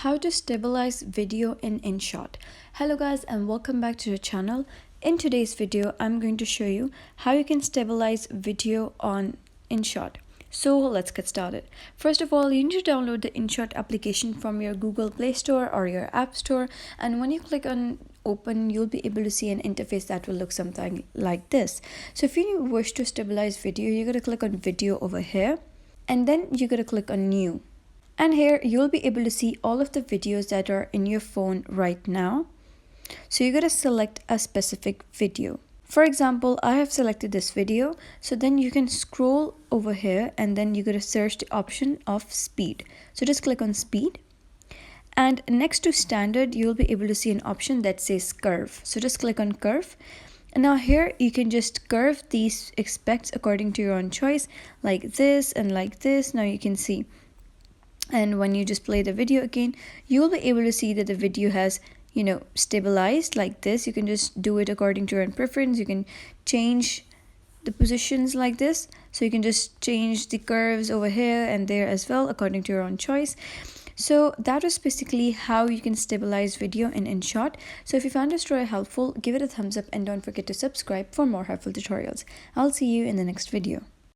How to stabilize video in Inshot. Hello guys and welcome back to the channel. In today's video I'm going to show you how you can stabilize video on Inshot. So let's get started. First of all, you need to download the Inshot application from your Google Play Store or your App Store, and when you click on open, you'll be able to see an interface that will look something like this. So if you wish to stabilize video, you're going to click on video over here, and then you're going to click on new. And here you'll be able to see all of the videos that are in your phone right now. So you're going to select a specific video. For example, I have selected this video. So then you can scroll over here and then you're going to search the option of speed. So just click on speed. And next to standard, you'll be able to see an option that says curve. So just click on curve. And now here you can just curve these aspects according to your own choice, like this and like this. Now you can see. And when you just play the video again, you will be able to see that the video has, stabilized like this. You can just do it according to your own preference. You can change the positions like this. So you can just change the curves over here and there as well according to your own choice. So that was basically how you can stabilize video in Inshot. So if you found this tutorial helpful, give it a thumbs up and don't forget to subscribe for more helpful tutorials. I'll see you in the next video.